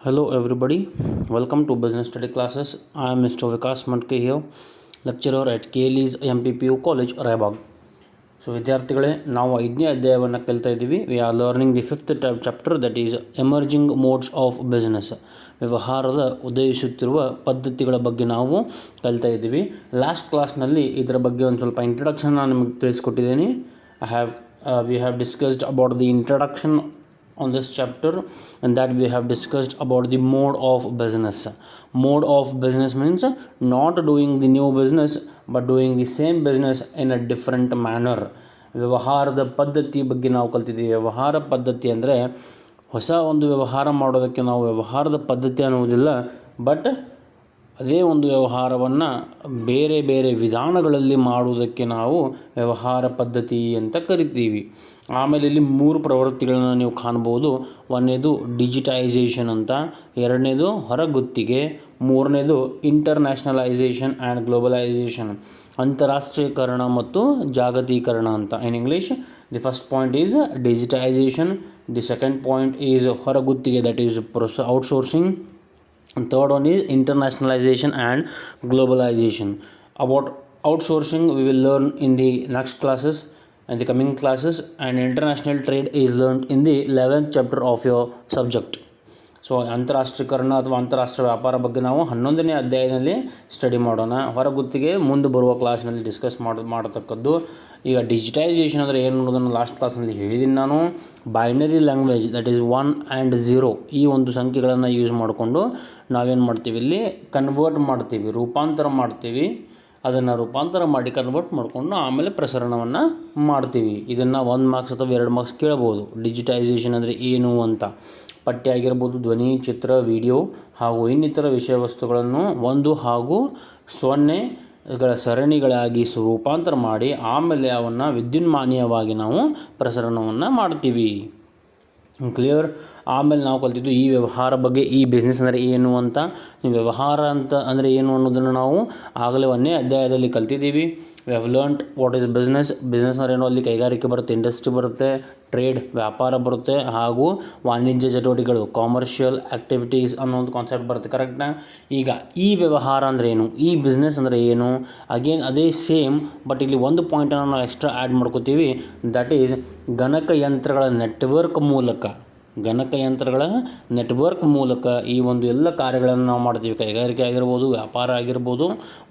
Hello everybody, welcome to Business Study Classes. I am Mr. Vikas Mandke here, lecturer at KLE's MPPU College, Raibag. So ವಿದ್ಯಾರ್ಥಿಗಳೇ, ನಾವು 5ನೇ ಅಧ್ಯಾಯವನ್ನು ಕಲಿತಾ ಇದ್ದೀವಿ. We are learning the 5th chapter, that is emerging modes of business. ವ್ಯವಹಾರದ ಉದಯಿಸುತ್ತಿರುವ ಪದ್ಧತಿಗಳ ಬಗ್ಗೆ ನಾವು ಕಲಿತಾ ಇದ್ದೀವಿ. ಲಾಸ್ಟ್ ಕ್ಲಾಸ್ನಲ್ಲಿ ಇದರ ಬಗ್ಗೆ ಒಂದು ಸ್ವಲ್ಪ ಇಂಟ್ರಡಕ್ಷನ್ ನಾನು ನಿಮಗೆ ತಿಳಿಸ್ಕೊಟ್ಟಿದ್ದೀನಿ. We have discussed about the introduction on this chapter, and that we have discussed about the mode of business. Mode of business means not doing the new business but doing the same business in a different manner. ವ್ಯವಹಾರದ ಪದ್ಧತಿ ಬಗ್ಗೆ ನಾವು ಕಲ್ತಿದ್ದೀವಿ. ವ್ಯವಹಾರ ಪದ್ಧತಿ ಅಂದರೆ ಹೊಸ ಒಂದು ವ್ಯವಹಾರ ಮಾಡೋದಕ್ಕೆ ನಾವು ವ್ಯವಹಾರದ ಪದ್ಧತಿ ಅನ್ನುವುದಿಲ್ಲ, ಬಟ್ ಅದೇ ಒಂದು ವ್ಯವಹಾರವನ್ನು ಬೇರೆ ಬೇರೆ ವಿಧಾನಗಳಲ್ಲಿ ಮಾಡುವುದಕ್ಕೆ ನಾವು ವ್ಯವಹಾರ ಪದ್ಧತಿ ಅಂತ ಕರಿತೀವಿ. ಆಮೇಲೆ ಇಲ್ಲಿ 3 ಪ್ರವೃತ್ತಿಗಳನ್ನು ನೀವು ಕಾಣ್ಬೋದು. ಒಂದನೇದು ಡಿಜಿಟೈಸೇಷನ್ ಅಂತ, ಎರಡನೇದು ಹೊರಗುತ್ತಿಗೆ, ಮೂರನೇದು ಇಂಟರ್ನ್ಯಾಷನಲೈಸೇಷನ್ ಆ್ಯಂಡ್ ಗ್ಲೋಬಲೈಸೇಷನ್, ಅಂತಾರಾಷ್ಟ್ರೀಕರಣ ಮತ್ತು ಜಾಗತೀಕರಣ ಅಂತ. In English, the first point is digitisation, the second point is ಹೊರಗುತ್ತಿಗೆ, that is outsourcing, and third one is internationalization and globalization. About outsourcing we will learn in the next classes and the coming classes, and international trade is learned in the 11th chapter of your subject. So ಅಂತಾರಾಷ್ಟ್ರೀಕರಣ ಅಥವಾ ಅಂತಾರಾಷ್ಟ್ರೀಯ ವ್ಯಾಪಾರ ಬಗ್ಗೆ ನಾವು 11ನೇ ಅಧ್ಯಾಯದಲ್ಲಿ study ಮಾಡೋಣ. ಹೊರಗುತ್ತಿಗೆ ಮುಂದೆ ಬರುವ ಕ್ಲಾಸ್ನಲ್ಲಿ ಡಿಸ್ಕಸ್ ಮಾಡತಕ್ಕದ್ದು. ಈಗ ಡಿಜಿಟೈಸೇಷನ್ ಅಂದರೆ ಏನು ಅನ್ನೋದನ್ನು ಲಾಸ್ಟ್ ಕ್ಲಾಸ್ನಲ್ಲಿ ಹೇಳಿದ್ದೀನಿ ನಾನು. Binary language, that is 1 and 0, ಈ ಒಂದು ಸಂಖ್ಯೆಗಳನ್ನು ಯೂಸ್ ಮಾಡಿಕೊಂಡು ನಾವೇನು ಮಾಡ್ತೀವಿ, ಇಲ್ಲಿ ಕನ್ವರ್ಟ್ ಮಾಡ್ತೀವಿ, ರೂಪಾಂತರ ಮಾಡ್ತೀವಿ. ಅದನ್ನು ರೂಪಾಂತರ ಮಾಡಿ ಕನ್ವರ್ಟ್ ಮಾಡಿಕೊಂಡು ಆಮೇಲೆ ಪ್ರಸರಣವನ್ನು ಮಾಡ್ತೀವಿ. ಇದನ್ನು 1 ಮಾರ್ಕ್ಸ್ ಅಥವಾ 2 ಮಾರ್ಕ್ಸ್ ಕೇಳ್ಬೋದು. ಡಿಜಿಟೈಸೇಷನ್ ಅಂದರೆ ಏನು ಅಂತ. ಪಠ್ಯ ಆಗಿರ್ಬೋದು, ಧ್ವನಿ, ಚಿತ್ರ, ವಿಡಿಯೋ ಹಾಗೂ ಇನ್ನಿತರ ವಿಷಯ ವಸ್ತುಗಳನ್ನು 1 ಹಾಗೂ 0ಗಳ ಸರಣಿಗಳಾಗಿ ರೂಪಾಂತರ ಮಾಡಿ ಆಮೇಲೆ ಅವನ್ನು ವಿದ್ಯುನ್ಮಾನೀಯವಾಗಿ ನಾವು ಪ್ರಸರಣವನ್ನು ಮಾಡ್ತೀವಿ. ಕ್ಲಿಯರ್? ಆಮೇಲೆ ನಾವು ಕಲಿತಿದ್ದು ಈ ವ್ಯವಹಾರ ಬಗ್ಗೆ, ಈ ಬಿಸ್ನೆಸ್ ಅಂದರೆ ಏನು ಅಂತ. ವ್ಯವಹಾರ ಅಂತ ಅಂದರೆ ಏನು ಅನ್ನೋದನ್ನು ನಾವು ಆಗಲೇ 1ನೇ ಅಧ್ಯಾಯದಲ್ಲಿ ಕಲ್ತಿದ್ದೀವಿ. We have learned what is business. Business ಅಂದರೆ ಏನೋ ಅಲ್ಲಿ ಕೈಗಾರಿಕೆ ಬರುತ್ತೆ, ಇಂಡಸ್ಟ್ರಿ ಬರುತ್ತೆ, ಟ್ರೇಡ್ ವ್ಯಾಪಾರ ಬರುತ್ತೆ, ಹಾಗೂ ವಾಣಿಜ್ಯ ಚಟುವಟಿಕೆಗಳು ಕಾಮರ್ಷಿಯಲ್ ಆ್ಯಕ್ಟಿವಿಟೀಸ್ ಅನ್ನೋ ಒಂದು ಕಾನ್ಸೆಪ್ಟ್ ಬರುತ್ತೆ. ಕರೆಕ್ಟಾ? ಈಗ ಈ ವ್ಯವಹಾರ ಅಂದರೆ ಏನು, ಈ ಬಿಸ್ನೆಸ್ ಅಂದರೆ ಏನು, ಅಗೇನ್ ಅದೇ ಸೇಮ್, ಬಟ್ ಇಲ್ಲಿ ಒಂದು ಪಾಯಿಂಟನ್ನು ನಾವು ಎಕ್ಸ್ಟ್ರಾ ಆ್ಯಡ್ ಮಾಡ್ಕೋತೀವಿ. ದಟ್ ಈಸ್ ಗಣಕಯಂತ್ರಗಳ ನೆಟ್ವರ್ಕ್ ಮೂಲಕ ಈ ಒಂದು ಎಲ್ಲ ಕಾರ್ಯಗಳನ್ನು ನಾವು ಮಾಡ್ತೀವಿ. ಕೈಗಾರಿಕೆ ಆಗಿರ್ಬೋದು, ವ್ಯಾಪಾರ ಆಗಿರ್ಬೋದು,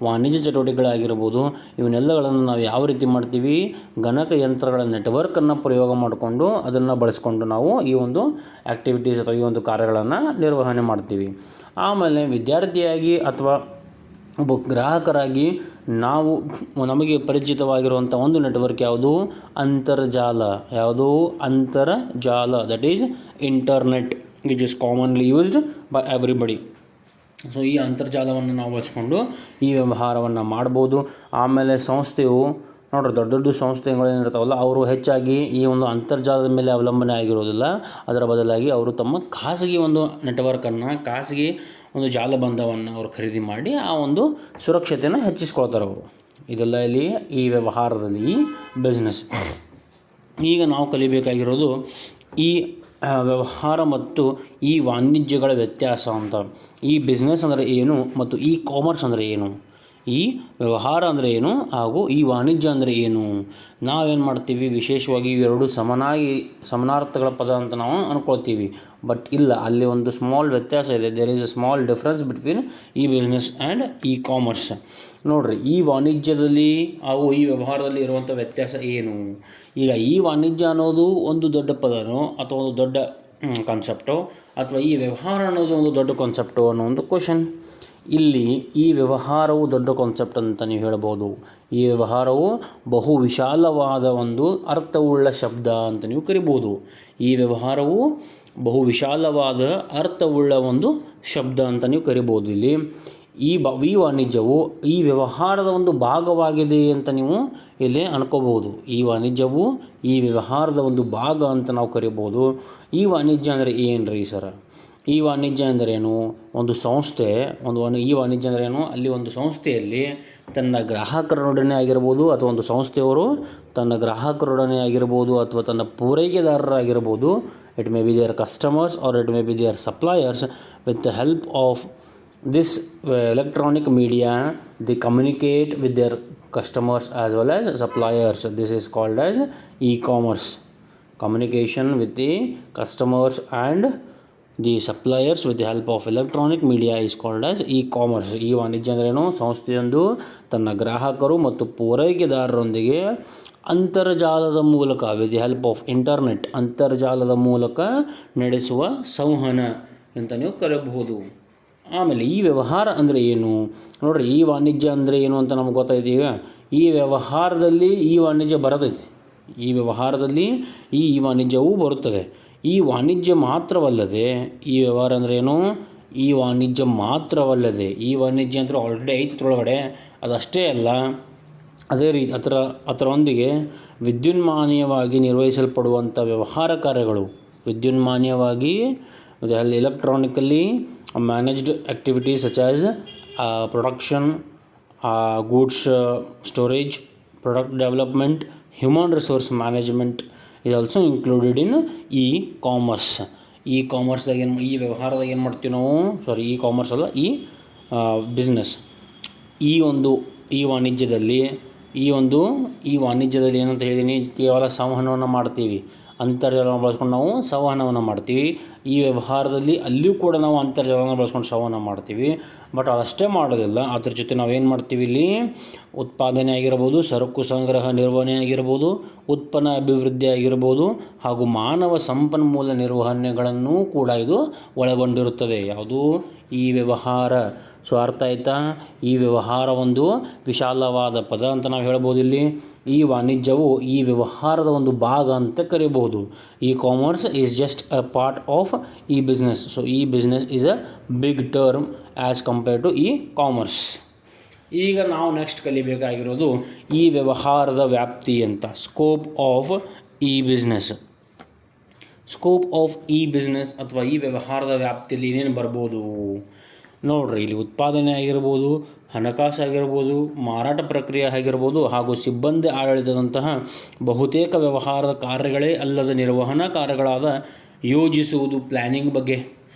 ವಾಣಿಜ್ಯ ಚಟುವಟಿಕೆಗಳಾಗಿರ್ಬೋದು, ಇವನ್ನೆಲ್ಲಗಳನ್ನು ನಾವು ಯಾವ ರೀತಿ ಮಾಡ್ತೀವಿ, ಗಣಕಯಂತ್ರಗಳ ನೆಟ್ವರ್ಕನ್ನು ಪ್ರಯೋಗ ಮಾಡಿಕೊಂಡು ಅದನ್ನು ಬಳಸ್ಕೊಂಡು ನಾವು ಈ ಒಂದು ಆ್ಯಕ್ಟಿವಿಟೀಸ್ ಅಥವಾ ಈ ಒಂದು ಕಾರ್ಯಗಳನ್ನು ನಿರ್ವಹಣೆ ಮಾಡ್ತೀವಿ. ಆಮೇಲೆ ವಿದ್ಯಾರ್ಥಿಯಾಗಿ ಅಥವಾ ಒಬ್ಬ ಗ್ರಾಹಕರಾಗಿ ನಮಗೆ ಪರಿಚಿತವಾಗಿರುವಂಥ ಒಂದು ನೆಟ್ವರ್ಕ್ ಯಾವುದು? ಅಂತರ್ಜಾಲ. That is internet, which is commonly used by everybody. So ಈ ಅಂತರ್ಜಾಲವನ್ನು ನಾವು ಬಳಸ್ಕೊಂಡು ಈ ವ್ಯವಹಾರವನ್ನು ಮಾಡ್ಬೋದು. ಆಮೇಲೆ ಸಂಸ್ಥೆಯು ನೋಡ್ರಿ, ದೊಡ್ಡ ದೊಡ್ಡ ಸಂಸ್ಥೆಗಳೇನಿರ್ತಾವಲ್ಲ, ಅವರು ಹೆಚ್ಚಾಗಿ ಈ ಒಂದು ಅಂತರ್ಜಾಲದ ಮೇಲೆ ಅವಲಂಬನೆ ಆಗಿರೋದಿಲ್ಲ. ಅದರ ಬದಲಾಗಿ ಅವರು ತಮ್ಮ ಖಾಸಗಿ ಒಂದು ನೆಟ್ವರ್ಕನ್ನು, ಖಾಸಗಿ ಒಂದು ಜಾಲಬಂಧವನ್ನು ಅವರು ಖರೀದಿ ಮಾಡಿ ಆ ಒಂದು ಸುರಕ್ಷತೆಯನ್ನು ಹೆಚ್ಚಿಸ್ಕೊಳ್ತಾರೆ ಅವರು. ಇದೆಲ್ಲ ಇಲ್ಲಿ ಈ ವ್ಯವಹಾರದಲ್ಲಿ ಬಿಸ್ನೆಸ್. ಈಗ ನಾವು ಕಲಿಬೇಕಾಗಿರೋದು ಈ ವ್ಯವಹಾರ ಮತ್ತು ಈ ವಾಣಿಜ್ಯಗಳ ವ್ಯತ್ಯಾಸ ಅಂತ. ಈ ಬಿಸ್ನೆಸ್ ಅಂದರೆ ಏನು ಮತ್ತು ಈ ಕಾಮರ್ಸ್ ಅಂದರೆ ಏನು, ಈ ವ್ಯವಹಾರ ಅಂದರೆ ಏನು ಹಾಗೂ ಈ ವಾಣಿಜ್ಯ ಅಂದರೆ ಏನು. ನಾವೇನು ಮಾಡ್ತೀವಿ, ವಿಶೇಷವಾಗಿ ಇವೆರಡು ಸಮಾನಾರ್ಥಗಳ ಪದ ಅಂತ ನಾವು ಅಂದ್ಕೊಳ್ತೀವಿ. ಬಟ್ ಇಲ್ಲ, ಅಲ್ಲಿ ಒಂದು ಸ್ಮಾಲ್ ವ್ಯತ್ಯಾಸ ಇದೆ. There is a small difference between ಈ ಬಿಸ್ನೆಸ್ ಆ್ಯಂಡ್ ಈ ಕಾಮರ್ಸ್. ನೋಡಿರಿ, ಈ ವಾಣಿಜ್ಯದಲ್ಲಿ ಹಾಗೂ ಈ ವ್ಯವಹಾರದಲ್ಲಿ ಇರುವಂಥ ವ್ಯತ್ಯಾಸ ಏನು. ಈಗ ಈ ವಾಣಿಜ್ಯ ಅನ್ನೋದು ಒಂದು ದೊಡ್ಡ ಪದನೋ ಅಥವಾ ಒಂದು ದೊಡ್ಡ ಕಾನ್ಸೆಪ್ಟೋ, ಅಥವಾ ಈ ವ್ಯವಹಾರ ಅನ್ನೋದು ಒಂದು ದೊಡ್ಡ ಕಾನ್ಸೆಪ್ಟೋ ಅನ್ನೋ ಒಂದು ಕ್ವಶನ್. ಇಲ್ಲಿ ಈ ವ್ಯವಹಾರವು ದೊಡ್ಡ ಕಾನ್ಸೆಪ್ಟ್ ಅಂತ ನೀವು ಹೇಳ್ಬೋದು. ಈ ವ್ಯವಹಾರವು ಬಹು ವಿಶಾಲವಾದ ಒಂದು ಅರ್ಥವುಳ್ಳ ಶಬ್ದ ಅಂತ ನೀವು ಕರಿಬೋದು. ಈ ವ್ಯವಹಾರವು ಬಹು ವಿಶಾಲವಾದ ಅರ್ಥವುಳ್ಳ ಒಂದು ಶಬ್ದ ಅಂತ ನೀವು ಕರಿಬೋದು. ಇಲ್ಲಿ ಈ ವಾಣಿಜ್ಯವು ಈ ವ್ಯವಹಾರದ ಒಂದು ಭಾಗವಾಗಿದೆ ಅಂತ ನೀವು ಇಲ್ಲಿ ಅನ್ಕೋಬಹುದು. ಈ ವಾಣಿಜ್ಯವು ಈ ವ್ಯವಹಾರದ ಒಂದು ಭಾಗ ಅಂತ ನಾವು ಕರಿಬೋದು. ಈ ವಾಣಿಜ್ಯ ಅಂದರೆ ಏನು ರೀ ಸರ? ಈ ವಾಣಿಜ್ಯ ಅಂದರೇನು? ಒಂದು ಸಂಸ್ಥೆ ಈ ವಾಣಿಜ್ಯ ಅಂದ್ರೇನು? ಅಲ್ಲಿ ಒಂದು ಸಂಸ್ಥೆಯಲ್ಲಿ ತನ್ನ ಗ್ರಾಹಕರೊಡನೆ ಆಗಿರ್ಬೋದು, ಅಥವಾ ಒಂದು ಸಂಸ್ಥೆಯವರು ತನ್ನ ಗ್ರಾಹಕರೊಡನೆ ಆಗಿರ್ಬೋದು, ಅಥವಾ ತನ್ನ ಪೂರೈಕೆದಾರರಾಗಿರ್ಬೋದು, it may be their customers or it may be their suppliers. With the help of this electronic media, they communicate with their customers as well as suppliers. This is called as e-commerce. Communication with the customers and the suppliers with the help of electronic media is called as e-commerce. ಈ ವಾಣಿಜ್ಯ ಅಂದ್ರೇನು? ಸಂಸ್ಥೆಯೊಂದು ತನ್ನ ಗ್ರಾಹಕರು ಮತ್ತು ಪೂರೈಕೆದಾರರೊಂದಿಗೆ ಅಂತರ್ಜಾಲದ ಮೂಲಕ, with the help of internet, ಅಂತರ್ಜಾಲದ ಮೂಲಕ ನಡೆಸುವ ಸಂವಹನ ಅಂತ ನೀವು ಕರೆಯಬಹುದು. ಆಮೇಲೆ ಈ ವ್ಯವಹಾರ ಅಂದರೆ ಏನು ನೋಡಿರಿ. ಈ ವಾಣಿಜ್ಯ ಅಂದರೆ ಏನು ಅಂತ ನಮ್ಗೆ ಗೊತ್ತಾಯ್ತು. ಈಗ ಈ ವ್ಯವಹಾರದಲ್ಲಿ ಈ ವಾಣಿಜ್ಯ ಬರ್ತೈತಿ. ಈ ವ್ಯವಹಾರದಲ್ಲಿ ಈ ವಾಣಿಜ್ಯವೂ ಬರುತ್ತದೆ. ಈ ವಾಣಿಜ್ಯ ಮಾತ್ರವಲ್ಲದೆ, ಈ ವ್ಯವಹಾರ ಅಂದರೆ ಏನು? ಈ ವಾಣಿಜ್ಯ ಮಾತ್ರವಲ್ಲದೆ, ಈ ವಾಣಿಜ್ಯ ಅಂತ ಆಲ್ರೆಡಿ ಐತರೊಳಗಡೆ, ಅದಷ್ಟೇ ಅಲ್ಲ, ಅದೇ ರೀತಿ ಅದರೊಂದಿಗೆ ವಿದ್ಯುನ್ಮಾನೀಯವಾಗಿ ನಿರ್ವಹಿಸಲ್ಪಡುವಂಥ ವ್ಯವಹಾರ ಕಾರ್ಯಗಳು, ವಿದ್ಯುನ್ಮಾನೀಯವಾಗಿ electronically managed activities such as production, goods storage, product development, human resource management is also included in e-commerce. e-commerceದಾಗ ಈ ವ್ಯವಹಾರದಾಗ ಏನು ಮಾಡ್ತೀವಿ ನಾವು? e-commerce ಅಲ್ಲ, ಬಿಸ್ನೆಸ್. ಈ ವಾಣಿಜ್ಯದಲ್ಲಿ ಏನಂತ ಹೇಳಿದ್ದೀನಿ? ಕೇವಲ ಸಂವಹನವನ್ನು ಮಾಡ್ತೀವಿ, ಅಂತರ್ಜಾಲವನ್ನು ಬಳಸ್ಕೊಂಡು ನಾವು ಸಂವಹನವನ್ನು ಮಾಡ್ತೀವಿ. ಈ ವ್ಯವಹಾರದಲ್ಲಿ ಅಲ್ಲಿಯೂ ಕೂಡ ನಾವು ಅಂತರ್ಜಾಲವನ್ನು ಬಳಸ್ಕೊಂಡು ಸಂವಹನ ಮಾಡ್ತೀವಿ. ಬಟ್ ಅದಷ್ಟೇ ಮಾಡೋದಿಲ್ಲ, ಅದ್ರ ಜೊತೆ ನಾವೇನು ಮಾಡ್ತೀವಿ? ಇಲ್ಲಿ ಉತ್ಪಾದನೆ ಆಗಿರ್ಬೋದು, ಸರಕು ಸಂಗ್ರಹ ನಿರ್ವಹಣೆ ಆಗಿರ್ಬೋದು, ಉತ್ಪನ್ನ ಅಭಿವೃದ್ಧಿ ಆಗಿರ್ಬೋದು, ಹಾಗೂ ಮಾನವ ಸಂಪನ್ಮೂಲ ನಿರ್ವಹಣೆಗಳನ್ನು ಕೂಡ ಇದು ಒಳಗೊಂಡಿರುತ್ತದೆ. ಯಾವುದು? ಈ ವ್ಯವಹಾರ. ಸೊ ಅರ್ಥ ಆಯ್ತಾ? ಈ ವ್ಯವಹಾರ ಒಂದು ವಿಶಾಲವಾದ ಪದ ಅಂತ ನಾವು ಹೇಳ್ಬೋದು. ಇಲ್ಲಿ ಈ ವಾಣಿಜ್ಯವು ಈ ವ್ಯವಹಾರದ ಒಂದು ಭಾಗ ಅಂತ ಕರಿಬಹುದು. e-commerce is just a part of e-business. So e-business is a big term as compared to e-commerce. ಈಗ ನಾವು ನೆಕ್ಸ್ಟ್ ಕಲಿಬೇಕಾಗಿರೋದು ಈ ವ್ಯವಹಾರದ ವ್ಯಾಪ್ತಿ ಅಂತ. Scope of e-business. Scope of e-business ಅಥವಾ ಈ ವ್ಯವಹಾರದ ವ್ಯಾಪ್ತಿಯಲ್ಲಿ ಏನೇನು ಬರ್ಬೋದು ನೋಡ್ರಿ. ಇಲ್ಲಿ ಉತ್ಪಾದನೆ ಆಗಿರ್ಬೋದು, ಹಣಕಾಸು ಆಗಿರ್ಬೋದು, ಮಾರಾಟ ಪ್ರಕ್ರಿಯೆ ಆಗಿರ್ಬೋದು, ಹಾಗೂ ಸಿಬ್ಬಂದಿ ಆಡಳಿತದಂತಹ ಬಹುತೇಕ ವ್ಯವಹಾರದ ಕಾರ್ಯಗಳೇ ಅಲ್ಲದ ನಿರ್ವಹಣಾ ಕಾರ್ಯಗಳಾದ ಯೋಜಿಸುವುದು, ಪ್ಲ್ಯಾನಿಂಗ್ ಬಗ್ಗೆ,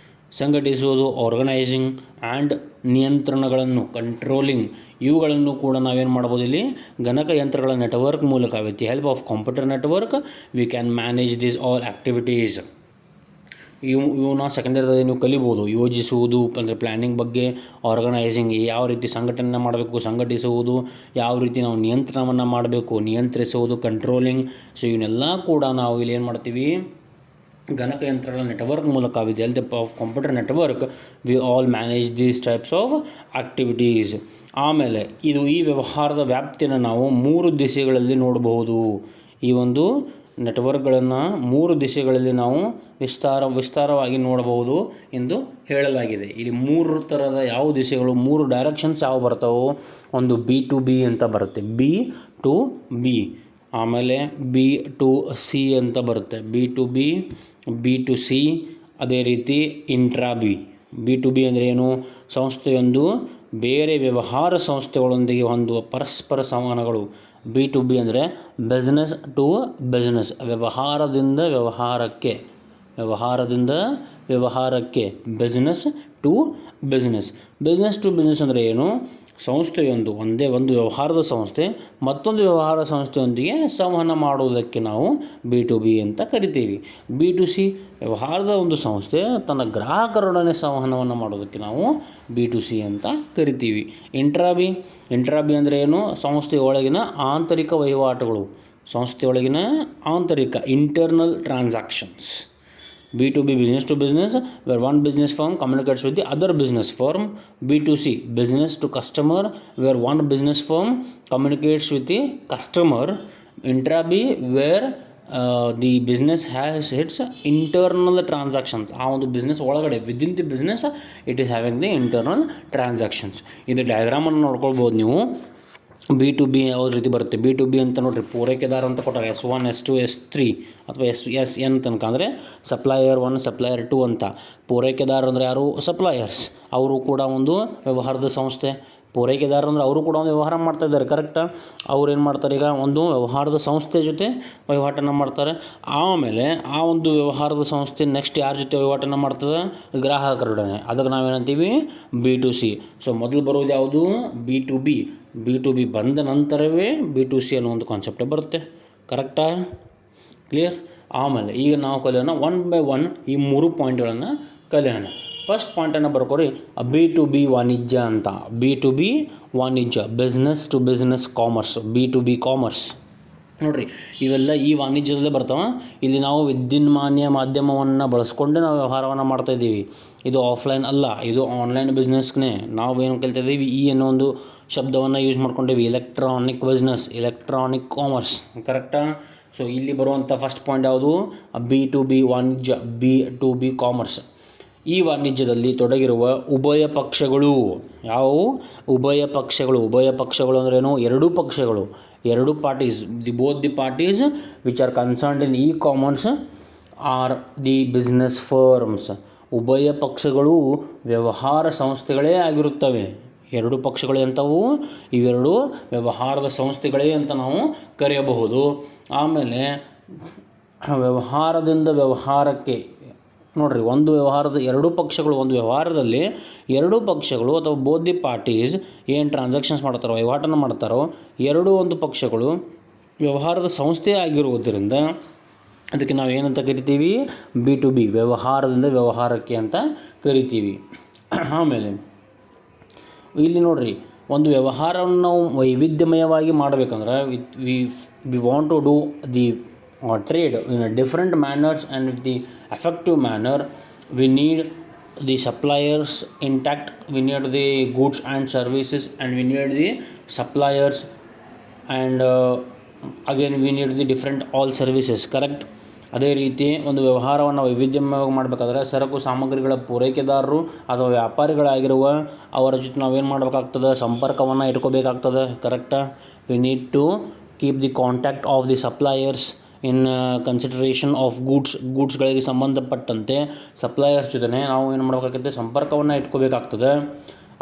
ಸಂಘಟಿಸುವುದು, ಆರ್ಗನೈಸಿಂಗ್ ಆ್ಯಂಡ್ ನಿಯಂತ್ರಣಗಳನ್ನು, ಕಂಟ್ರೋಲಿಂಗ್, ಇವುಗಳನ್ನು ಕೂಡ ನಾವೇನು ಮಾಡ್ಬೋದು? ಇಲ್ಲಿ ಗಣಕಯಂತ್ರಗಳ ನೆಟ್ವರ್ಕ್ ಮೂಲಕ, with the help of computer network we can manage this all activities. ಇವನ್ನ ಸೆಕೆಂಡರಿಯಲ್ಲಿ ನೀವು ಕಲಿಬೋದು. ಯೋಜಿಸುವುದು ಅಂದರೆ ಪ್ಲ್ಯಾನಿಂಗ್ ಬಗ್ಗೆ, ಆರ್ಗನೈಸಿಂಗ್ ಯಾವ ರೀತಿ ಸಂಘಟನೆ ಮಾಡಬೇಕು, ಸಂಘಟಿಸುವುದು ಯಾವ ರೀತಿ ನಾವು ನಿಯಂತ್ರಣವನ್ನು ಮಾಡಬೇಕು, ನಿಯಂತ್ರಿಸುವುದು, ಕಂಟ್ರೋಲಿಂಗ್. ಸೊ ಇವನ್ನೆಲ್ಲ ಕೂಡ ನಾವು ಇಲ್ಲಿ ಏನು ಮಾಡ್ತೀವಿ? ಗಣಕಯಂತ್ರಗಳ ನೆಟ್ವರ್ಕ್ ಮೂಲಕ, with help of computer network we all manage these types of activities. ಆಮೇಲೆ ಈ ವ್ಯವಹಾರದ ವ್ಯಾಪ್ತಿಯನ್ನು ನಾವು 3 ದಿಶೆಗಳಲ್ಲಿ ನೋಡಬಹುದು. ಈ ಒಂದು ನೆಟ್ವರ್ಕ್ಗಳನ್ನು 3 ದಿಶೆಗಳಲ್ಲಿ ನಾವು ವಿಸ್ತಾರವಾಗಿ ನೋಡಬಹುದು ಎಂದು ಹೇಳಲಾಗಿದೆ. ಇಲ್ಲಿ 3 ಥರದ ಯಾವ ದಿಶೆಗಳು, 3 ಡೈರೆಕ್ಷನ್ಸ್ ಯಾವ ಬರ್ತಾವೋ? ಒಂದು B2B ಅಂತ ಬರುತ್ತೆ, B2B. ಆಮೇಲೆ B2C ಅಂತ ಬರುತ್ತೆ, B2B, B2C. ಅದೇ ರೀತಿ ಇಂಟ್ರಾ-B. B2B ಅಂದರೆ ಏನು? ಸಂಸ್ಥೆಯೊಂದು ಬೇರೆ ವ್ಯವಹಾರ ಸಂಸ್ಥೆಗಳೊಂದಿಗೆ ಹೊಂದುವ ಪರಸ್ಪರ ಸಂವಹನಗಳು. B2B ಅಂದರೆ ಬಿಸ್ನೆಸ್ ಟು ಬಿಸ್ನೆಸ್, ವ್ಯವಹಾರದಿಂದ ವ್ಯವಹಾರಕ್ಕೆ, business to business. Business to business ಅಂದರೆ ಏನು? ಸಂಸ್ಥೆಯೊಂದು, ಒಂದು ವ್ಯವಹಾರದ ಸಂಸ್ಥೆ ಮತ್ತೊಂದು ವ್ಯವಹಾರ ಸಂಸ್ಥೆಯೊಂದಿಗೆ ಸಂವಹನ ಮಾಡುವುದಕ್ಕೆ ನಾವು B2B ಅಂತ ಕರಿತೀವಿ. B2C ವ್ಯವಹಾರದ ಒಂದು ಸಂಸ್ಥೆ ತನ್ನ ಗ್ರಾಹಕರೊಡನೆ ಸಂವಹನವನ್ನು ಮಾಡೋದಕ್ಕೆ ನಾವು B2C ಅಂತ ಕರಿತೀವಿ. ಇಂಟ್ರಾ-ಬಿ ಅಂದರೆ ಏನು? ಸಂಸ್ಥೆಯೊಳಗಿನ ಆಂತರಿಕ ವಹಿವಾಟುಗಳು, ಸಂಸ್ಥೆಯೊಳಗಿನ ಆಂತರಿಕ internal transactions. B2B business to business, where one business firm communicates with the other business firm. B2C business to customer, where one business firm communicates with the customer. Intra-B where the business has its internal transactions. ಆ ಒಂದು business ಒಳಗಡೆ within the business it is having the internal transactions. ಇದು ಡಯಾಗ್ರಾಮನ್ನು ನೋಡ್ಕೊಳ್ಬೋದು ನೀವು. B2B ಯಾವ್ದು ರೀತಿ ಬರುತ್ತೆ, B2B ಅಂತ ನೋಡಿರಿ, ಪೂರೈಕೆದಾರ ಅಂತ ಕೊಟ್ಟಾರೆ S1 S2 S3 ಅಥವಾ SN ತನಕ, ಅಂದರೆ ಸಪ್ಲೈಯರ್ 1 ಸಪ್ಲೈಯರ್ 2 ಅಂತ. ಪೂರೈಕೆದಾರ ಅಂದರೆ ಯಾರು? ಸಪ್ಲೈಯರ್ಸ್. ಅವರು ಕೂಡ ಒಂದು ವ್ಯವಹಾರದ ಸಂಸ್ಥೆ. ಪೂರೈಕೆದಾರ ಅಂದರೆ ಅವರು ಕೂಡ ಒಂದು ವ್ಯವಹಾರ ಮಾಡ್ತಾಯಿದ್ದಾರೆ, ಕರೆಕ್ಟಾ? ಅವ್ರು ಏನು ಮಾಡ್ತಾರೆ, ಈಗ ಒಂದು ವ್ಯವಹಾರದ ಸಂಸ್ಥೆ ಜೊತೆ ವಹಿವಾಟನ್ನು ಮಾಡ್ತಾರೆ. ಆಮೇಲೆ ಆ ಒಂದು ವ್ಯವಹಾರದ ಸಂಸ್ಥೆ ನೆಕ್ಸ್ಟ್ ಯಾರ ಜೊತೆ ವಹಿವಾಟನ್ನು ಮಾಡ್ತದೆ? ಗ್ರಾಹಕರೊಡನೆ. ಅದಕ್ಕೆ ನಾವೇನಂತೀವಿ? B2C. ಸೊ ಮೊದಲು ಬರೋದು ಯಾವುದು? B2B ಬಂದ ನಂತರವೇ B2C ಅನ್ನೋ ಒಂದು ಕಾನ್ಸೆಪ್ಟೇ ಬರುತ್ತೆ, ಕರೆಕ್ಟಾ? ಕ್ಲಿಯರ್? ಆಮೇಲೆ ಈಗ ನಾವು ಕಲಿಯೋಣ 1 by 1 ಈ 3 ಪಾಯಿಂಟ್ಗಳನ್ನು ಕಲಿಯೋಣ. ಫಸ್ಟ್ ಪಾಯಿಂಟನ್ನು ಬರ್ಕೋರಿ, B2B ವಾಣಿಜ್ಯ ಅಂತ. B2B ವಾಣಿಜ್ಯ, business to business commerce, B2B commerce. ನೋಡಿರಿ, ಇವೆಲ್ಲ ಈ ವಾಣಿಜ್ಯದಲ್ಲೇ ಬರ್ತಾವೆ. ಇಲ್ಲಿ ನಾವು ವಿದ್ಯುನ್ಮಾನ ಮಾಧ್ಯಮವನ್ನು ಬಳಸ್ಕೊಂಡೆ ನಾವು ವ್ಯವಹಾರವನ್ನು ಮಾಡ್ತಾಯಿದ್ದೀವಿ. ಇದು ಆಫ್ಲೈನ್ ಅಲ್ಲ, ಇದು ಆನ್ಲೈನ್ ಬಿಸ್ನೆಸ್ನೇ. ನಾವೇನು ಕಲಿತಾ ಇದ್ದೀವಿ? ಈ ಅನ್ನೋ ಒಂದು ಶಬ್ದವನ್ನು ಯೂಸ್ ಮಾಡ್ಕೊಂಡೇವಿ. ಎಲೆಕ್ಟ್ರಾನಿಕ್ ಬಿಸ್ನೆಸ್, ಎಲೆಕ್ಟ್ರಾನಿಕ್ ಕಾಮರ್ಸ್, ಕರೆಕ್ಟಾ? ಸೊ ಇಲ್ಲಿ ಬರುವಂಥ ಫಸ್ಟ್ ಪಾಯಿಂಟ್ ಯಾವುದು? B2B ವಾಣಿಜ್ಯ, B2B ಕಾಮರ್ಸ್. ಈ ವಾಣಿಜ್ಯದಲ್ಲಿ ತೊಡಗಿರುವ ಉಭಯ ಪಕ್ಷಗಳು ಯಾವುವು? ಉಭಯ ಪಕ್ಷಗಳು ಅಂದ್ರೇನು? ಎರಡೂ ಪಕ್ಷಗಳು, ಎರಡು parties. Both the parties which are concerned in E commerce R the business firms. ಉಭಯ ಪಕ್ಷಗಳು ವ್ಯವಹಾರ ಸಂಸ್ಥೆಗಳೇ ಆಗಿರುತ್ತವೆ. ಎರಡು ಪಕ್ಷಗಳು ಎಂಥವು? ಇವೆರಡು ವ್ಯವಹಾರದ ಸಂಸ್ಥೆಗಳೇ ಅಂತ ನಾವು ಕರೆಯಬಹುದು. ಆಮೇಲೆ ವ್ಯವಹಾರದಿಂದ ವ್ಯವಹಾರಕ್ಕೆ ನೋಡಿರಿ, ಒಂದು ವ್ಯವಹಾರದಲ್ಲಿ ಎರಡೂ ಪಕ್ಷಗಳು ಅಥವಾ ಬೋತ್ ದಿ ಪಾರ್ಟೀಸ್ ಏನು ಟ್ರಾನ್ಸಾಕ್ಷನ್ಸ್ ಮಾಡ್ತಾರೋ, ವಹಿವಾಟನ್ನು ಮಾಡ್ತಾರೋ, ಎರಡೂ ಒಂದು ಪಕ್ಷಗಳು ವ್ಯವಹಾರದ ಸಂಸ್ಥೆ ಆಗಿರುವುದರಿಂದ ಅದಕ್ಕೆ ನಾವು ಏನಂತ ಕರಿತೀವಿ? B2B, ವ್ಯವಹಾರದಿಂದ ವ್ಯವಹಾರಕ್ಕೆ ಅಂತ ಕರಿತೀವಿ. ಆಮೇಲೆ ಇಲ್ಲಿ ನೋಡಿರಿ, ಒಂದು ವ್ಯವಹಾರವನ್ನು ನಾವು ವೈವಿಧ್ಯಮಯವಾಗಿ ಮಾಡಬೇಕಂದ್ರೆ we want to do the trade in a different manners and with the effective manner. We need the suppliers intact, we need the goods and services, and we need the suppliers, and again we need the different all services, correct? ಅದೇ ರೀತಿ ಒಂದು ವ್ಯವಹಾರವನ್ನು ವೈವಿಧ್ಯಮಯವಾಗಿ ಮಾಡಬೇಕಾದ್ರೆ ಸರಕು ಸಾಮಗ್ರಿಗಳ ಪೂರೈಕೆದಾರರು ಅಥವಾ ವ್ಯಾಪಾರಿಗಳಾಗಿರುವ ಅವರ ಜೊತೆ ನಾವೇನು ಮಾಡಬೇಕಾಗ್ತದೆ? ಸಂಪರ್ಕವನ್ನು ಇಟ್ಕೋಬೇಕಾಗ್ತದೆ, ಕರೆಕ್ಟಾ? We need to keep the contact of the suppliers in consideration of ಗೂಡ್ಸ್ಗಳಿಗೆ ಸಂಬಂಧಪಟ್ಟಂತೆ ಸಪ್ಲೈಯರ್ಸ್ ಜೊತೆ ನಾವು ಏನು ಮಾಡಬೇಕಾಗುತ್ತೆ? ಸಂಪರ್ಕವನ್ನು ಇಟ್ಕೋಬೇಕಾಗ್ತದೆ.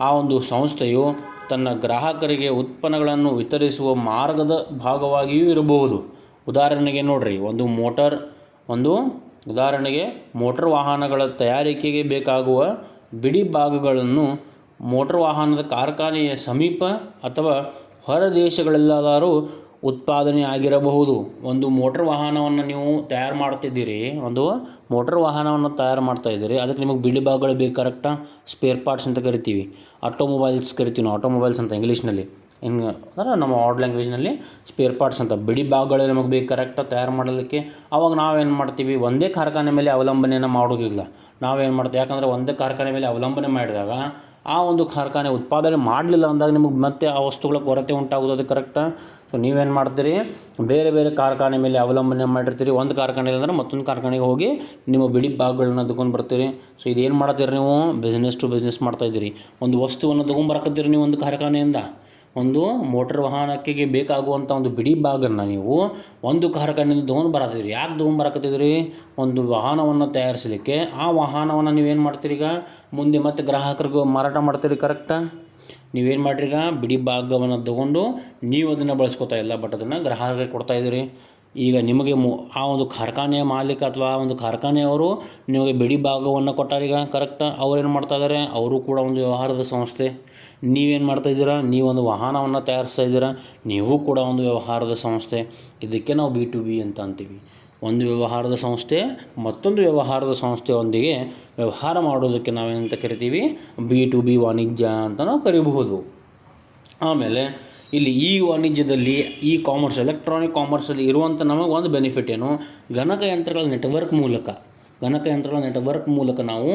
ಆ ಒಂದು ಸಂಸ್ಥೆಯು ತನ್ನ ಗ್ರಾಹಕರಿಗೆ ಉತ್ಪನ್ನಗಳನ್ನು ವಿತರಿಸುವ ಮಾರ್ಗದ ಭಾಗವಾಗಿಯೂ ಇರಬಹುದು. ಉದಾಹರಣೆಗೆ ನೋಡಿರಿ, ಉದಾಹರಣೆಗೆ ಮೋಟರ್ ವಾಹನಗಳ ತಯಾರಿಕೆಗೆ ಬೇಕಾಗುವ ಬಿಡಿ ಭಾಗಗಳನ್ನು ಮೋಟರ್ ವಾಹನದ ಕಾರ್ಖಾನೆಯ ಸಮೀಪ ಅಥವಾ ಹೊರ ದೇಶಗಳೆಲ್ಲಾದರೂ ಉತ್ಪಾದನೆ ಆಗಿರಬಹುದು. ಒಂದು ಮೋಟರ್ ವಾಹನವನ್ನು ನೀವು ತಯಾರು ಮಾಡ್ತಿದ್ದೀರಿ, ಅದಕ್ಕೆ ನಿಮಗೆ ಬಿಡಿ ಭಾಗಗಳು ಬೇಕು, ಕರೆಕ್ಟಾ? ಸ್ಪೇರ್ ಪಾರ್ಟ್ಸ್ ಅಂತ ಕರಿತೀವಿ, ಆಟೋಮೊಬೈಲ್ಸ್ ಅಂತ ಇಂಗ್ಲೀಷ್ನಲ್ಲಿ. ಅಂದರೆ ನಮ್ಮ ವರ್ಡ್ ಲ್ಯಾಂಗ್ವೇಜ್ನಲ್ಲಿ ಸ್ಪೇರ್ ಪಾರ್ಟ್ಸ್ ಅಂತ. ಬಿಡಿ ಭಾಗಗಳು ನಮಗೆ ಬೇಕು, ಕರೆಕ್ಟಾಗಿ ತಯಾರು ಮಾಡಲಿಕ್ಕೆ. ಆವಾಗ ನಾವೇನು ಮಾಡ್ತೀವಿ? ಒಂದೇ ಕಾರ್ಖಾನೆ ಮೇಲೆ ಅವಲಂಬನೆಯನ್ನು ಮಾಡೋದಿಲ್ಲ. ನಾವೇನು ಮಾಡ್ತೀವಿ? ಯಾಕಂದರೆ ಒಂದೇ ಕಾರ್ಖಾನೆ ಮೇಲೆ ಅವಲಂಬನೆ ಮಾಡಿದಾಗ ಆ ಒಂದು ಕಾರ್ಖಾನೆ ಉತ್ಪಾದನೆ ಮಾಡಲಿಲ್ಲ ಅಂದಾಗ ನಿಮಗೆ ಮತ್ತೆ ಆ ವಸ್ತುಗಳ ಕೊರತೆ ಉಂಟಾಗೋದು, ಕರೆಕ್ಟಾ? ಸೊ ನೀವೇನು ಮಾಡ್ತೀರಿ? ಬೇರೆ ಬೇರೆ ಕಾರ್ಖಾನೆ ಮೇಲೆ ಅವಲಂಬನೆ ಮಾಡಿರ್ತೀರಿ. ಒಂದು ಕಾರ್ಖಾನೆ ಅಂದರೆ ಮತ್ತೊಂದು ಕಾರ್ಖಾನೆಗೆ ಹೋಗಿ ನಿಮ್ಮ ಬಿಡಿ ಭಾಗಗಳನ್ನ ತಗೊಂಡು ಬರ್ತೀರಿ. ಸೊ ಇದೇನು ಮಾಡ್ತೀರಿ? ನೀವು ಬಿಸ್ನೆಸ್ ಟು ಬಿಸ್ನೆಸ್ ಮಾಡ್ತಾಯಿದ್ದೀರಿ. ಒಂದು ವಸ್ತುವನ್ನು ತೊಗೊಂಬರಕತ್ತೀರಿ ನೀವು ಒಂದು ಕಾರ್ಖಾನೆಯಿಂದ. ಒಂದು ಮೋಟರ್ ವಾಹನಕ್ಕೆ ಬೇಕಾಗುವಂಥ ಒಂದು ಬಿಡಿ ಭಾಗನ ನೀವು ಒಂದು ಕಾರ್ಖಾನೆಯಿಂದ ತೊಗೊಂಡು ಬರತ್ತೀರಿ. ಯಾಕೆ ತೊಗೊಂಬರಕತ್ತಿದ್ರಿ? ಒಂದು ವಾಹನವನ್ನು ತಯಾರಿಸಲಿಕ್ಕೆ. ಆ ವಾಹನವನ್ನು ನೀವೇನು ಮಾಡ್ತೀರಿ? ಈಗ ಮುಂದೆ ಮತ್ತೆ ಗ್ರಾಹಕರಿಗೆ ಮಾರಾಟ ಮಾಡ್ತೀರಿ, ಕರೆಕ್ಟಾ? ನೀವೇನು ಮಾಡ್ರಿ? ಈಗ ಬಿಡಿ ಭಾಗವನ್ನು ತೊಗೊಂಡು ನೀವು ಅದನ್ನು ಬಳಸ್ಕೊತಾ ಇಲ್ಲ, ಬಟ್ ಅದನ್ನು ಗ್ರಾಹಕರಿಗೆ ಕೊಡ್ತಾಯಿದ್ದೀರಿ. ಈಗ ನಿಮಗೆ ಆ ಒಂದು ಕಾರ್ಖಾನೆಯ ಮಾಲೀಕ ಅಥವಾ ಆ ಒಂದು ಕಾರ್ಖಾನೆಯವರು ನಿಮಗೆ ಬಿಡಿ ಭಾಗವನ್ನು ಕೊಟ್ಟಾರೀಗ, ಕರೆಕ್ಟಾ? ಅವ್ರೇನು ಮಾಡ್ತಾಯಿದ್ದಾರೆ? ಅವರು ಕೂಡ ಒಂದು ವ್ಯವಹಾರದ ಸಂಸ್ಥೆ. ನೀವೇನು ಮಾಡ್ತಾಯಿದ್ದೀರಾ? ನೀವೊಂದು ವಾಹನವನ್ನು ತಯಾರಿಸ್ತಾ ಇದ್ದೀರಾ, ನೀವು ಕೂಡ ಒಂದು ವ್ಯವಹಾರದ ಸಂಸ್ಥೆ. ಇದಕ್ಕೆ ನಾವು B2B ಅಂತ ಅಂತೀವಿ. ಒಂದು ವ್ಯವಹಾರದ ಸಂಸ್ಥೆ ಮತ್ತೊಂದು ವ್ಯವಹಾರದ ಸಂಸ್ಥೆಯೊಂದಿಗೆ ವ್ಯವಹಾರ ಮಾಡೋದಕ್ಕೆ ನಾವೇನಂತ ಕರಿತೀವಿ? B2B ವಾಣಿಜ್ಯ ಅಂತ ನಾವು ಕರಿಬಹುದು. ಆಮೇಲೆ ಇಲ್ಲಿ ಈ ವಾಣಿಜ್ಯದಲ್ಲಿ ಈ ಕಾಮರ್ಸ್, ಎಲೆಕ್ಟ್ರಾನಿಕ್ ಕಾಮರ್ಸಲ್ಲಿ ಇರುವಂಥ ನಮಗೆ ಒಂದು ಬೆನಿಫಿಟ್ ಏನು? ಗಣಕಯಂತ್ರಗಳ ನೆಟ್ವರ್ಕ್ ಮೂಲಕ ನಾವು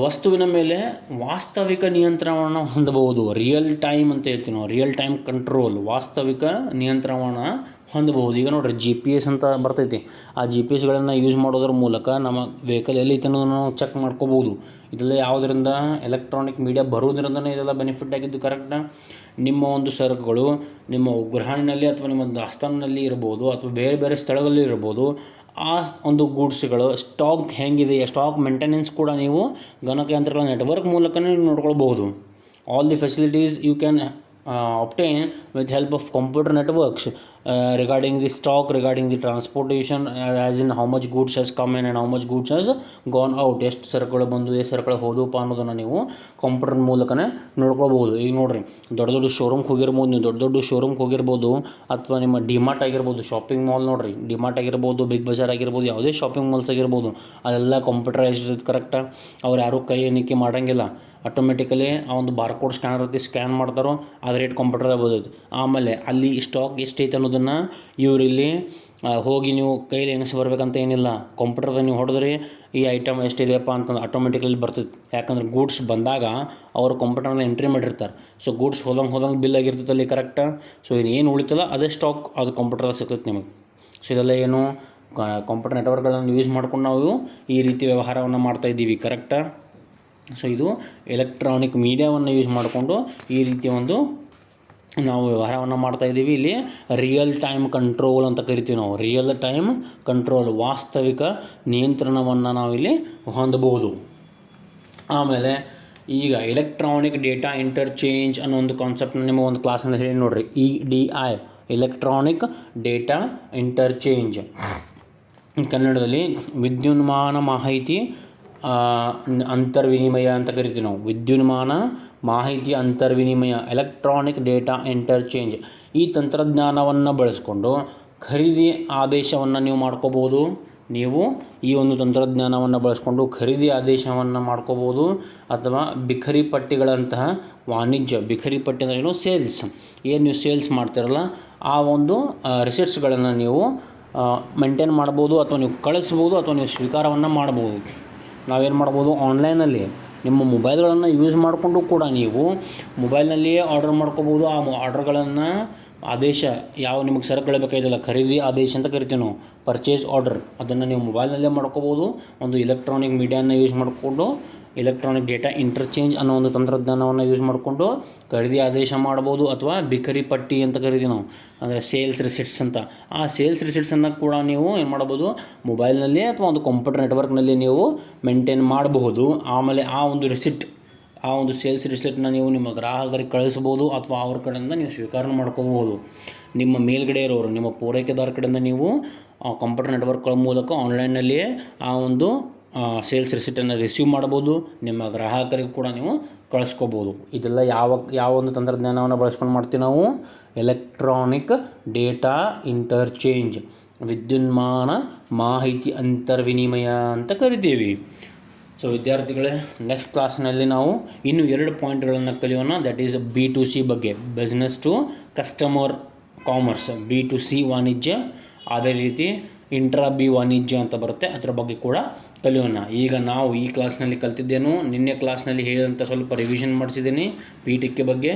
ವಸ್ತುವಿನ ಮೇಲೆ ವಾಸ್ತವಿಕ ನಿಯಂತ್ರಣವನ್ನು ಹೊಂದಬಹುದು. ರಿಯಲ್ ಟೈಮ್ ಅಂತ ಹೇಳ್ತೀವಿ ನಾವು, ರಿಯಲ್ ಟೈಮ್ ಕಂಟ್ರೋಲ್, ವಾಸ್ತವಿಕ ನಿಯಂತ್ರಣವನ್ನು ಹೊಂದಬಹುದು. ಈಗ ನೋಡಿರಿ GPS ಅಂತ ಬರ್ತೈತಿ. ಆ GPSಗಳನ್ನು ಯೂಸ್ ಮಾಡೋದ್ರ ಮೂಲಕ ನಮ್ಮ ವೆಹಿಕಲ್ ಎಲ್ಲಿ ಐತೆ ಅನ್ನೋದನ್ನು ನಾವು ಚೆಕ್ ಮಾಡ್ಕೋಬೋದು. ಇದೆಲ್ಲ ಯಾವುದರಿಂದ, ಎಲೆಕ್ಟ್ರಾನಿಕ್ ಮೀಡಿಯಾ ಬರೋದ್ರಿಂದನೇ ಇದೆಲ್ಲ ಬೆನಿಫಿಟ್ ಆಗಿದ್ದು. ಕರೆಕ್ಟಾ? ನಿಮ್ಮ ಒಂದು ಸರಕುಗಳು ನಿಮ್ಮ ಗೃಹಾಣಿನಲ್ಲಿ ಅಥವಾ ನಿಮ್ಮ ದಾಸ್ತಾನಿನಲ್ಲಿ ಇರ್ಬೋದು ಅಥವಾ ಬೇರೆ ಬೇರೆ ಸ್ಥಳಗಳಲ್ಲಿ ಇರ್ಬೋದು. ಆ ಒಂದು ಗೂಡ್ಸ್ಗಳು ಸ್ಟಾಕ್ ಹೆಂಗಿದೆ, ಸ್ಟಾಕ್ ಮೇಂಟೆನೆನ್ಸ್ ಕೂಡ ನೀವು ಗಣಕಯಂತ್ರಗಳ ನೆಟ್ವರ್ಕ್ ಮೂಲಕನೇ ನೋಡ್ಕೊಳ್ಬೋದು. All the facilities you can obtain with help of computer networks regarding the stock, regarding the transportation, as in how much goods has come in and how much goods has gone out. ಎಷ್ಟು ಸರಕುಗಳು ಬಂದು ಎಷ್ಟು ಸರಕುಗಳು ಹೋದಪ್ಪ ಅನ್ನೋದನ್ನು ನೀವು computer ಮೂಲಕನೇ ನೋಡ್ಕೊಳ್ಬೋದು. ಈಗ ನೋಡಿರಿ, ದೊಡ್ಡ ದೊಡ್ಡ ಶೋರೂಮ್ಗೆ ಹೋಗಿರ್ಬೋದು, ನೀವು ದೊಡ್ಡ ಶೋರೂಮ್ಗೆ ಹೋಗಿರ್ಬೋದು ಅಥವಾ ನಿಮ್ಮ ಡಿಮಾರ್ಟ್ ಆಗಿರ್ಬೋದು, ಶಾಪಿಂಗ್ ಮಾಲ್ ನೋಡಿರಿ, ಡಿಮಾರ್ಟ್ ಆಗಿರ್ಬೋದು, ಬಿಗ್ ಬಜಾರ್ ಆಗಿರ್ಬೋದು, ಯಾವುದೇ ಶಾಪಿಂಗ್ ಮಾಲ್ಸ್ ಆಗಿರ್ಬೋದು, ಅದೆಲ್ಲ ಕಂಪ್ಯೂಟರೈಸ್ಡ್ ಇರುತ್ತೆ. ಕರೆಕ್ಟಾ? ಅವ್ರು ಯಾರೂ ಕೈ ಎಣಿಕೆ ಮಾಡೋಂಗಿಲ್ಲ. ಆಟೋಮೆಟಿಕಲಿ ಆ ಒಂದು ಬಾರ್ಕೋಡ್ ಸ್ಕ್ಯಾನರ್ ಐತಿ, ಸ್ಕ್ಯಾನ್ ಮಾಡ್ತಾರೋ ಅದು ರೇಟ್ ಕಂಪ್ಯೂಟರ್ದಾಗ ಬೋದೈತಿ. ಆಮೇಲೆ ಅಲ್ಲಿ ಸ್ಟಾಕ್ ಎಷ್ಟೈತೆ ಅನ್ನೋದನ್ನು ಇವರಿಲ್ಲಿ ಹೋಗಿ ನೀವು ಕೈಲಿ ಎಣಿಸಿ ಬರ್ಬೇಕಂತ ಏನಿಲ್ಲ. ಕಂಪ್ಯೂಟರ್ದಾಗ ನೀವು ಹೊಡೆದ್ರಿ ಈ ಐಟಮ್ ಎಷ್ಟಿದೆಯಪ್ಪ ಅಂತಂದು ಆಟೋಮೆಟಿಕಲಿ ಬರ್ತೈತಿ. ಯಾಕಂದ್ರೆ ಗೂಡ್ಸ್ ಬಂದಾಗ ಅವರು ಕಂಪ್ಯೂಟರ್ನಲ್ಲಿ ಎಂಟ್ರಿ ಮಾಡಿರ್ತಾರೆ. ಸೊ ಗೂಡ್ಸ್ ಹೋದಂಗೆ ಬಿಲ್ ಆಗಿರ್ತೈತೆ ಅಲ್ಲಿ. ಕರೆಕ್ಟಾ? ಸೊ ಏನು ಉಳಿತಲ್ಲ ಅದೇ ಸ್ಟಾಕ್ ಅದು ಕಂಪ್ಯೂಟರ್ದಾಗ ಸಿಗ್ತೈತೆ ನಿಮಗೆ. ಸೊ ಇದೆಲ್ಲ ಏನು ಕಂಪ್ಯೂಟರ್ ನೆಟ್ವರ್ಕ್ಗಳನ್ನು ಯೂಸ್ ಮಾಡ್ಕೊಂಡು ನಾವು ಈ ರೀತಿ ವ್ಯವಹಾರವನ್ನು ಮಾಡ್ತಾಯಿದ್ದೀವಿ. ಕರೆಕ್ಟಾ? ಸೊ ಇದು ಎಲೆಕ್ಟ್ರಾನಿಕ್ ಮೀಡಿಯಾವನ್ನು ಯೂಸ್ ಮಾಡಿಕೊಂಡು ಈ ರೀತಿಯ ಒಂದು ನಾವು ವ್ಯವಹಾರವನ್ನು ಮಾಡ್ತಾಯಿದ್ದೀವಿ. ಇಲ್ಲಿ ರಿಯಲ್ ಟೈಮ್ ಕಂಟ್ರೋಲ್ ಅಂತ ಕರಿತೀವಿ ನಾವು. ರಿಯಲ್ ಟೈಮ್ ಕಂಟ್ರೋಲ್, ವಾಸ್ತವಿಕ ನಿಯಂತ್ರಣವನ್ನು ನಾವಿಲ್ಲಿ ಹೊಂದಬಹುದು. ಆಮೇಲೆ ಈಗ ಎಲೆಕ್ಟ್ರಾನಿಕ್ ಡೇಟಾ ಇಂಟರ್ಚೇಂಜ್ ಅನ್ನೋ ಒಂದು ಕಾನ್ಸೆಪ್ಟ್ನ ನಿಮಗೆ ಒಂದು ಕ್ಲಾಸಲ್ಲಿ ಹೇಳಿ ನೋಡಿರಿ. EDI, electronic data interchange. ಕನ್ನಡದಲ್ಲಿ ವಿದ್ಯುನ್ಮಾನ ಮಾಹಿತಿ ಅಂತರ್ವಿನಿಮಯ ಅಂತ ಕರಿತೀವಿ ನಾವು. ವಿದ್ಯುನ್ಮಾನ ಮಾಹಿತಿ ಅಂತರ್ವಿನಿಮಯ, ಎಲೆಕ್ಟ್ರಾನಿಕ್ ಡೇಟಾ ಇಂಟರ್ಚೇಂಜ್. ಈ ತಂತ್ರಜ್ಞಾನವನ್ನು ಬಳಸ್ಕೊಂಡು ಖರೀದಿ ಆದೇಶವನ್ನು ನೀವು ಮಾಡ್ಕೋಬೋದು. ನೀವು ಈ ಒಂದು ತಂತ್ರಜ್ಞಾನವನ್ನು ಬಳಸ್ಕೊಂಡು ಖರೀದಿ ಆದೇಶವನ್ನು ಮಾಡ್ಕೋಬೋದು. ಅಥವಾ ಬಿಖರಿ ಪಟ್ಟಿಗಳಂತಹ ವಾಣಿಜ್ಯ, ಬಿಖರಿ ಪಟ್ಟಿ ಅಂದರೆ ಏನು, ಸೇಲ್ಸ್, ಏನು ನೀವು ಸೇಲ್ಸ್ ಮಾಡ್ತಿರಲ್ಲ ಆ ಒಂದು ರಿಸಿಟ್ಸ್ಗಳನ್ನು ನೀವು ಮೇಂಟೈನ್ ಮಾಡ್ಬೋದು ಅಥವಾ ನೀವು ಕಳಿಸ್ಬೋದು ಅಥವಾ ನೀವು ಸ್ವೀಕಾರವನ್ನು ಮಾಡ್ಬೋದು. ನಾವೇನು ಮಾಡ್ಬೋದು, ಆನ್ಲೈನಲ್ಲಿ ನಿಮ್ಮ ಮೊಬೈಲ್ಗಳನ್ನು ಯೂಸ್ ಮಾಡಿಕೊಂಡು ಕೂಡ ನೀವು ಮೊಬೈಲ್ನಲ್ಲಿಯೇ ಆರ್ಡರ್ ಮಾಡ್ಕೋಬೋದು. ಆ ಆರ್ಡರ್ಗಳನ್ನು ಆದೇಶ ಯಾವ ನಿಮಗೆ ಸರಕುಗಳು ಬೇಕಾಗಿದೆಯಲ್ಲ, ಖರೀದಿ ಆದೇಶ ಅಂತ ಕರಿತೀವಿ ನಾವು, ಪರ್ಚೇಸ್ ಆರ್ಡರ್, ಅದನ್ನು ನೀವು ಮೊಬೈಲ್ನಲ್ಲೇ ಮಾಡ್ಕೋಬೋದು. ಒಂದು ಎಲೆಕ್ಟ್ರಾನಿಕ್ ಮೀಡಿಯಾನ ಯೂಸ್ ಮಾಡಿಕೊಂಡು ಎಲೆಕ್ಟ್ರಾನಿಕ್ ಡೇಟಾ ಇಂಟರ್ಚೇಂಜ್ ಅನ್ನೋ ಒಂದು ತಂತ್ರಜ್ಞಾನವನ್ನು ಯೂಸ್ ಮಾಡಿಕೊಂಡು ಖರೀದಿ ಆದೇಶ ಮಾಡ್ಬೋದು. ಅಥವಾ ಬಿಕರಿ ಪಟ್ಟಿ ಅಂತ ಕರಿತೀವಿ ನಾವು, ಅಂದರೆ ಸೇಲ್ಸ್ ರಿಸಿಟ್ಸ್ ಅಂತ. ಆ ಸೇಲ್ಸ್ ರಿಸಿಟ್ಸನ್ನು ಕೂಡ ನೀವು ಏನು ಮಾಡ್ಬೋದು, ಮೊಬೈಲ್ನಲ್ಲಿ ಅಥವಾ ಒಂದು ಕಂಪ್ಯೂಟರ್ ನೆಟ್ವರ್ಕ್ನಲ್ಲಿ ನೀವು ಮೇಂಟೈನ್ ಮಾಡಬಹುದು. ಆಮೇಲೆ ಆ ಒಂದು ರಿಸಿಟ್, ಆ ಒಂದು ಸೇಲ್ಸ್ ರಿಸಿಟ್ನ ನೀವು ನಿಮ್ಮ ಗ್ರಾಹಕರಿಗೆ ಕಳಿಸ್ಬೋದು ಅಥವಾ ಅವ್ರ ಕಡೆಯಿಂದ ನೀವು ಸ್ವೀಕಾರ ಮಾಡ್ಕೋಬಹುದು. ನಿಮ್ಮ ಮೇಲ್ಗಡೆ ಇರೋರು, ನಿಮ್ಮ ಪೂರೈಕೆದಾರ ಕಡೆಯಿಂದ ನೀವು ಕಂಪ್ಯೂಟರ್ ನೆಟ್ವರ್ಕ್ಗಳ ಮೂಲಕ ಆನ್ಲೈನ್ನಲ್ಲಿಯೇ ಆ ಒಂದು ಸೇಲ್ಸ್ ರಿಸಿಟನ್ನು ರಿಸೀವ್ ಮಾಡ್ಬೋದು. ನಿಮ್ಮ ಗ್ರಾಹಕರಿಗೆ ಕೂಡ ನೀವು ಕಳಿಸ್ಕೋಬೋದು. ಇದೆಲ್ಲ ಯಾವ ಒಂದು ತಂತ್ರಜ್ಞಾನವನ್ನು ಬಳಸ್ಕೊಂಡು ಮಾಡ್ತೀವಿ ನಾವು, ಎಲೆಕ್ಟ್ರಾನಿಕ್ ಡೇಟಾ ಇಂಟರ್ಚೇಂಜ್, ವಿದ್ಯುನ್ಮಾನ ಮಾಹಿತಿ ಅಂತರ್ವಿನಿಮಯ ಅಂತ ಕರಿತೀವಿ. ಸೊ ವಿದ್ಯಾರ್ಥಿಗಳೇ, ನೆಕ್ಸ್ಟ್ ಕ್ಲಾಸ್ನಲ್ಲಿ ನಾವು ಇನ್ನೂ 2 ಪಾಯಿಂಟ್ಗಳನ್ನು ಕಲಿಯೋಣ. ದಟ್ ಈಸ್ B2C ಬಗ್ಗೆ, business to customer commerce, B2C ವಾಣಿಜ್ಯ. ಅದೇ ರೀತಿ ಇಂಟ್ರಾ ಬಿ ವಾಣಿಜ್ಯ ಅಂತ ಬರುತ್ತೆ, ಅದರ ಬಗ್ಗೆ ಕೂಡ ಕಲಿಯೋಣ. ಈಗ ನಾವು ಈ ಕ್ಲಾಸ್ನಲ್ಲಿ ಕಲ್ತಿದ್ದೇನು, ನಿನ್ನೆ ಕ್ಲಾಸ್ನಲ್ಲಿ ಹೇಳಿದಂಥ ಸ್ವಲ್ಪ ರಿವಿಷನ್ ಮಾಡಿಸಿದ್ದೀನಿ PTK ಬಗ್ಗೆ.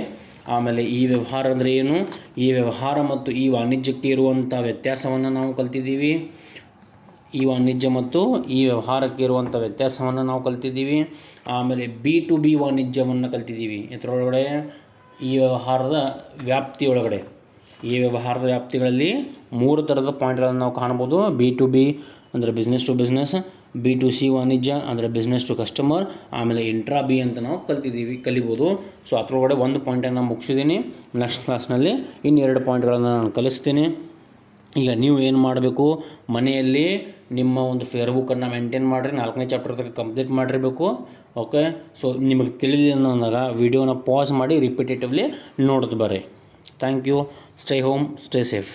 ಆಮೇಲೆ ಈ ವ್ಯವಹಾರ ಅಂದರೆ ಏನು, ಈ ವ್ಯವಹಾರ ಮತ್ತು ಈ ವಾಣಿಜ್ಯಕ್ಕೆ ಇರುವಂಥ ವ್ಯತ್ಯಾಸವನ್ನು ನಾವು ಕಲ್ತಿದ್ದೀವಿ. ಈ ವಾಣಿಜ್ಯ ಮತ್ತು ಈ ವ್ಯವಹಾರಕ್ಕೆ ಇರುವಂಥ ವ್ಯತ್ಯಾಸವನ್ನು ನಾವು ಕಲ್ತಿದ್ದೀವಿ. ಆಮೇಲೆ B2B ವಾಣಿಜ್ಯವನ್ನು ಕಲ್ತಿದ್ದೀವಿ. ಇದರೊಳಗಡೆ ಈ ವ್ಯವಹಾರದ ವ್ಯಾಪ್ತಿಯೊಳಗಡೆ, ಈ ವ್ಯವಹಾರದ ವ್ಯಾಪ್ತಿಗಳಲ್ಲಿ 3 ಥರದ ಪಾಯಿಂಟ್ಗಳನ್ನು ನಾವು ಕಾಣ್ಬೋದು. B2B ಅಂದರೆ ಬಿಸ್ನೆಸ್ ಟು ಬಿಸ್ನೆಸ್, B2C ವಾಣಿಜ್ಯ ಅಂದರೆ ಬಿಸ್ನೆಸ್ ಟು ಕಸ್ಟಮರ್, ಆಮೇಲೆ ಇಂಟ್ರಾ ಬಿ ಅಂತ ನಾವು ಕಲಿಬೋದು. ಸೊ ಅದರೊಳಗಡೆ 1 ಪಾಯಿಂಟನ್ನು ಮುಗಿಸಿದ್ದೀನಿ. ನೆಕ್ಸ್ಟ್ ಕ್ಲಾಸ್ನಲ್ಲಿ ಇನ್ನು 2 ಪಾಯಿಂಟ್ಗಳನ್ನು ನಾನು ಕಲಿಸ್ತೀನಿ. ಈಗ ನೀವು ಏನು ಮಾಡಬೇಕು, ಮನೆಯಲ್ಲಿ ನಿಮ್ಮ ಒಂದು ಫೇಸ್ಬುಕ್ಕನ್ನು ಮೇಂಟೈನ್ ಮಾಡಿರಿ, 4ನೇ ಚಾಪ್ಟರ್ ತನಕ ಕಂಪ್ಲೀಟ್ ಮಾಡಿರಬೇಕು. ಓಕೆ, ಸೊ ನಿಮಗೆ ತಿಳಿಲಿಲ್ಲ ಅಂದಾಗ ವಿಡಿಯೋನ ಪಾಸ್ ಮಾಡಿ ರಿಪಿಟೇಟಿವ್ಲಿ ನೋಡ್ದು ಬರ್ರಿ. Thank you. Stay home, stay safe.